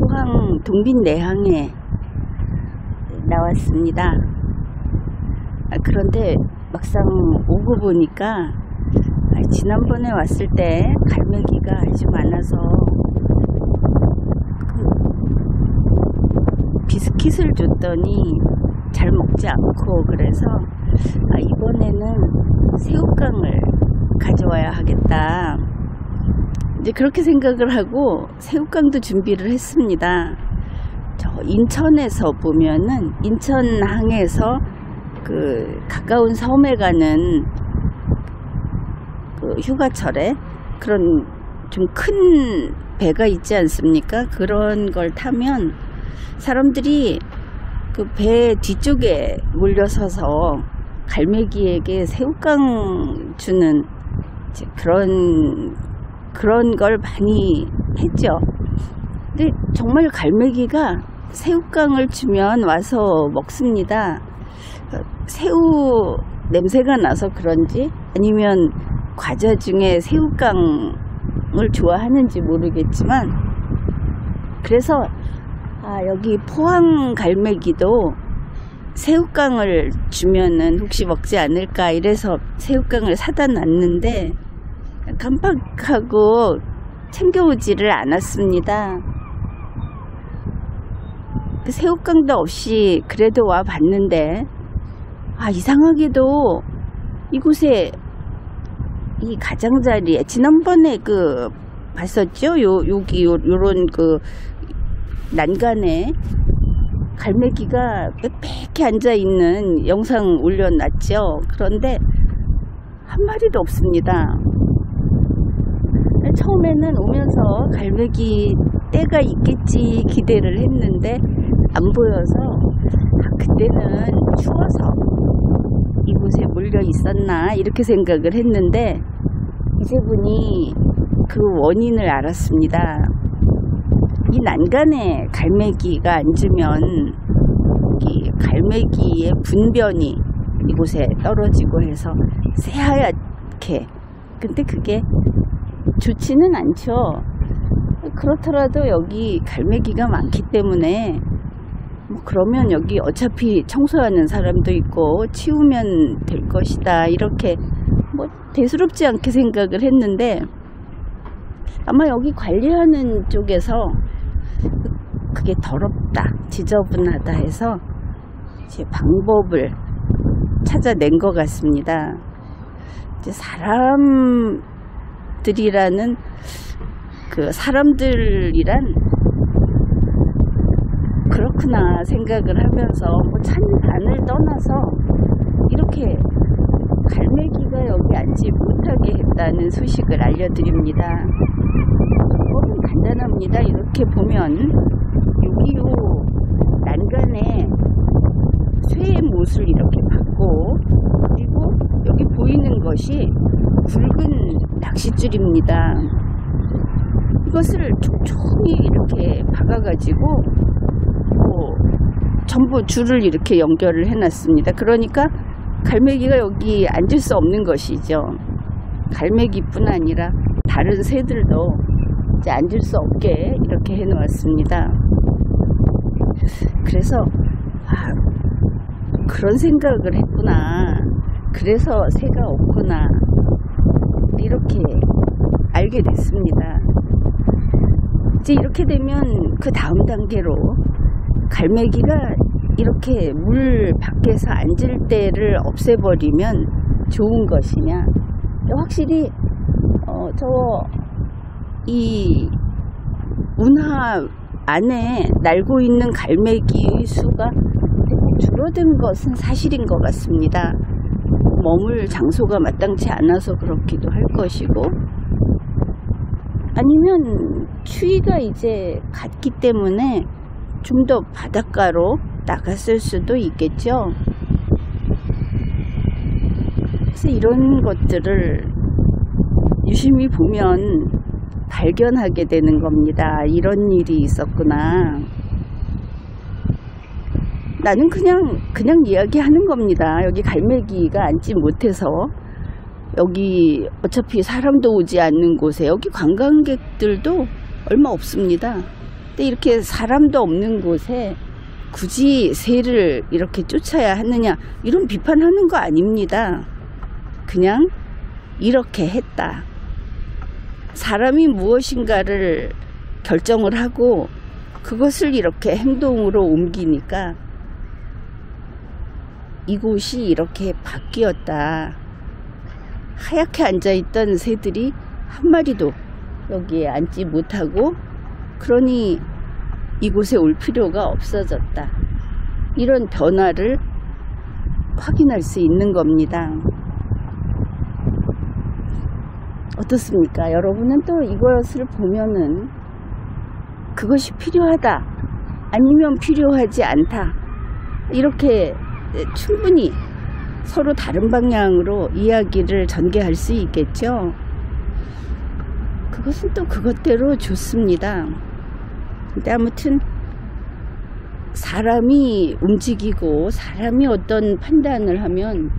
포항 동빈내항에 나왔습니다. 그런데 막상 오고 보니까 지난번에 왔을 때 갈매기가 아주 많아서 비스킷을 줬더니 잘 먹지 않고, 그래서 이번에는 새우깡을 가져와야 하겠다, 이제 그렇게 생각을 하고 새우깡도 준비를 했습니다. 저 인천에서 보면은 인천항에서 그 가까운 섬에 가는 그 휴가철에 그런 좀 큰 배가 있지 않습니까? 그런 걸 타면 사람들이 그 배 뒤쪽에 몰려서서 갈매기에게 새우깡 주는 그런 걸 많이 했죠. 근데 정말 갈매기가 새우깡을 주면 와서 먹습니다. 새우 냄새가 나서 그런지 아니면 과자 중에 새우깡을 좋아하는지 모르겠지만, 그래서 여기 포항 갈매기도 새우깡을 주면은 혹시 먹지 않을까 이래서 새우깡을 사다 놨는데 깜빡하고 챙겨오지를 않았습니다. 그 새우깡도 없이 그래도 와 봤는데 이상하게도 이곳에 이 가장자리에 지난번에 봤었죠? 여기 요런 난간에 갈매기가 빽빽히 앉아있는 영상 올려놨죠. 그런데 한 마리도 없습니다. 처음에는 오면서 갈매기 떼가 있겠지 기대를 했는데 안 보여서 그때는 추워서 이곳에 몰려 있었나 이렇게 생각을 했는데, 이제 보니 그 원인을 알았습니다. 이 난간에 갈매기가 앉으면 이 갈매기의 분변이 이곳에 떨어지고 해서 새하얗게, 근데 그게 좋지는 않죠. 그렇더라도 여기 갈매기가 많기 때문에 그러면 여기 어차피 청소하는 사람도 있고 치우면 될 것이다, 이렇게 대수롭지 않게 생각을 했는데, 아마 여기 관리하는 쪽에서 그게 더럽다, 지저분하다 해서 이제 방법을 찾아낸 것 같습니다. 이제 사람들이란 그렇구나 생각을 하면서 찬반을 떠나서 이렇게 갈매기가 여기 앉지 못하게 했다는 소식을 알려드립니다. 방법은 간단합니다. 이렇게 보면 여기 난간에 쇠의 못을 이렇게 박고, 그리고 여기 보이는 것이 굵은 낚싯줄입니다. 이것을 촘촘히 이렇게 박아가지고 전부 줄을 이렇게 연결을 해놨습니다. 그러니까 갈매기가 여기 앉을 수 없는 것이죠. 갈매기뿐 아니라 다른 새들도 이제 앉을 수 없게 이렇게 해놓았습니다. 그래서 그런 생각을 했구나, 그래서 새가 없구나, 이렇게 알게 됐습니다. 이제 이렇게 되면 그 다음 단계로 갈매기가 이렇게 물 밖에서 앉을 때를 없애버리면 좋은 것이냐, 확실히 이 운하 안에 날고 있는 갈매기 수가 줄어든 것은 사실인 것 같습니다. 머물 장소가 마땅치 않아서 그렇기도 할 것이고, 아니면 추위가 이제 갔기 때문에 좀 더 바닷가로 나갔을 수도 있겠죠. 그래서 이런 것들을 유심히 보면 발견하게 되는 겁니다. 이런 일이 있었구나. 나는 그냥 이야기하는 겁니다. 여기 갈매기가 앉지 못해서, 여기 어차피 사람도 오지 않는 곳에, 여기 관광객들도 얼마 없습니다. 근데 이렇게 사람도 없는 곳에 굳이 새를 이렇게 쫓아야 하느냐, 이런 비판하는 거 아닙니다. 그냥 이렇게 했다. 사람이 무엇인가를 결정을 하고 그것을 이렇게 행동으로 옮기니까 이곳이 이렇게 바뀌었다. 하얗게 앉아있던 새들이 한 마리도 여기에 앉지 못하고, 그러니 이곳에 올 필요가 없어졌다. 이런 변화를 확인할 수 있는 겁니다. 어떻습니까? 여러분은 또 이것을 보면은 그것이 필요하다, 아니면 필요하지 않다, 이렇게 충분히 서로 다른 방향으로 이야기를 전개할 수 있겠죠. 그것은 또 그것대로 좋습니다. 근데 아무튼 사람이 움직이고 사람이 어떤 판단을 하면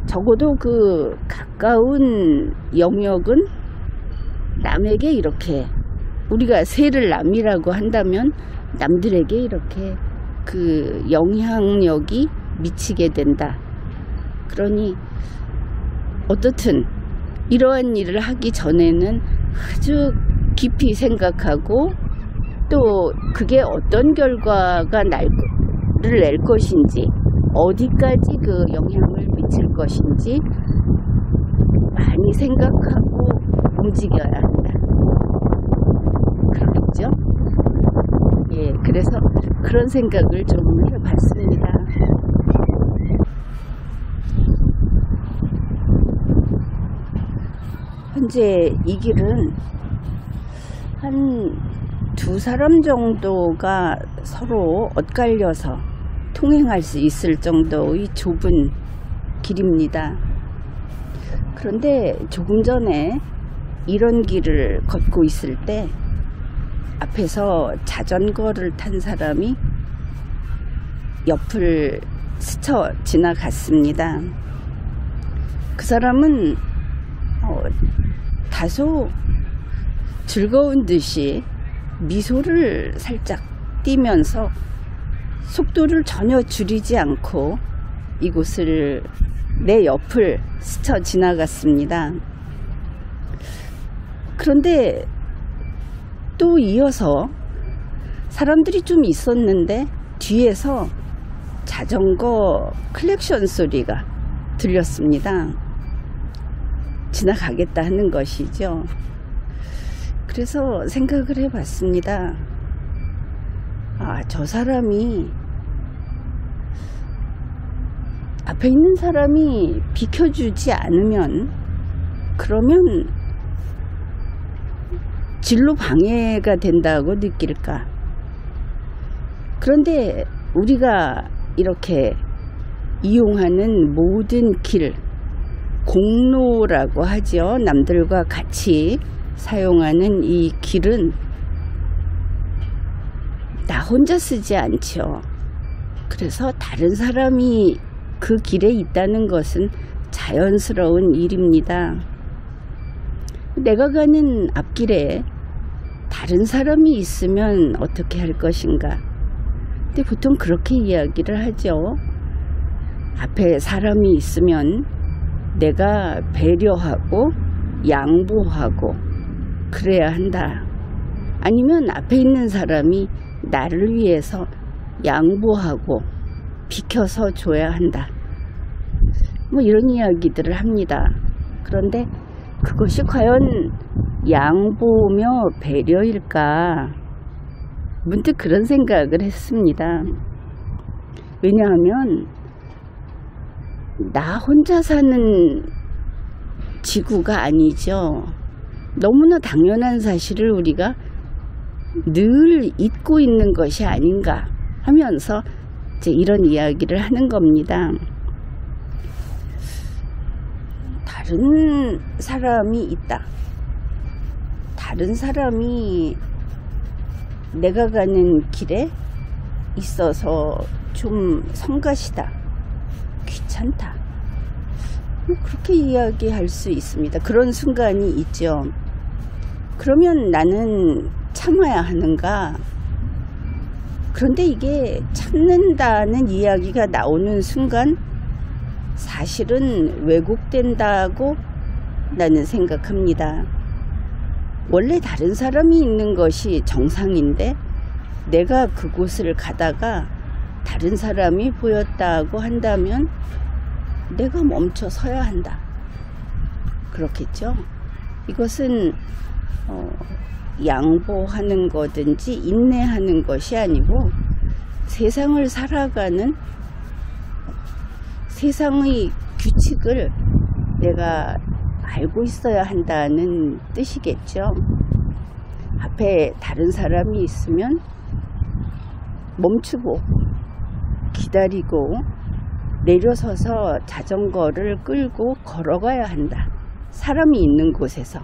적어도 그 가까운 영역은 남에게 이렇게, 우리가 새를 남이라고 한다면 남들에게 이렇게 그 영향력이 미치게 된다. 그러니 어떻든 이러한 일을 하기 전에는 아주 깊이 생각하고, 또 그게 어떤 결과가 낼 것인지, 어디까지 그 영향을 미칠 것인지 많이 생각하고 움직여야 한다. 그렇겠죠? 예, 그래서 그런 생각을 좀 해봤습니다. 현재 이 길은 한 2사람 정도가 서로 엇갈려서 통행할 수 있을 정도의 좁은 길입니다. 그런데 조금 전에 이런 길을 걷고 있을 때 앞에서 자전거를 탄 사람이 옆을 스쳐 지나갔습니다. 그 사람은 다소 즐거운 듯이 미소를 살짝 띠면서 속도를 전혀 줄이지 않고 이곳을, 내 옆을 스쳐 지나갔습니다. 그런데 또 이어서 사람들이 좀 있었는데 뒤에서 자전거 클렉션 소리가 들렸습니다. 지나가겠다 하는 것이죠. 그래서 생각을 해봤습니다. 아, 저 사람이, 앞에 있는 사람이 비켜주지 않으면, 그러면 진로 방해가 된다고 느낄까? 그런데 우리가 이렇게 이용하는 모든 길, 공로라고 하죠. 남들과 같이 사용하는 이 길은 나 혼자 쓰지 않죠. 그래서 다른 사람이 그 길에 있다는 것은 자연스러운 일입니다. 내가 가는 앞길에 다른 사람이 있으면 어떻게 할 것인가? 근데 보통 그렇게 이야기를 하죠. 앞에 사람이 있으면 내가 배려하고 양보하고 그래야 한다. 아니면 앞에 있는 사람이 나를 위해서 양보하고 비켜서 줘야 한다. 뭐 이런 이야기들을 합니다. 그런데 그것이 과연 양보며 배려일까? 문득 그런 생각을 했습니다. 왜냐하면 나 혼자 사는 지구가 아니죠. 너무나 당연한 사실을 우리가 늘 잊고 있는 것이 아닌가 하면서 이제 이런 이야기를 하는 겁니다. 다른 사람이 있다. 다른 사람이 내가 가는 길에 있어서 좀 성가시다, 귀찮다, 그렇게 이야기할 수 있습니다. 그런 순간이 있죠. 그러면 나는 참아야 하는가? 그런데 이게 참는다는 이야기가 나오는 순간 사실은 왜곡된다고 나는 생각합니다. 원래 다른 사람이 있는 것이 정상인데 내가 그곳을 가다가 다른 사람이 보였다고 한다면 내가 멈춰 서야 한다. 그렇겠죠? 이것은 양보하는 거든지 인내하는 것이 아니고 세상을 살아가는 세상의 규칙을 내가 알고 있어야 한다는 뜻이겠죠. 앞에 다른 사람이 있으면 멈추고 기다리고 내려서서 자전거를 끌고 걸어가야 한다. 사람이 있는 곳에서.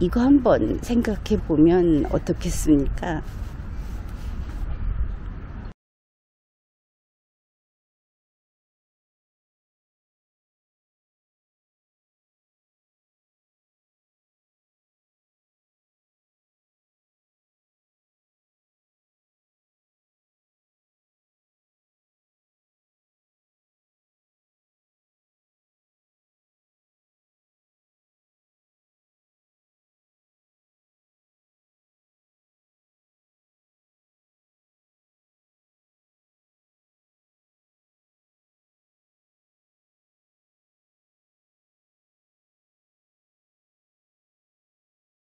이거 한번 생각해 보면 어떻겠습니까?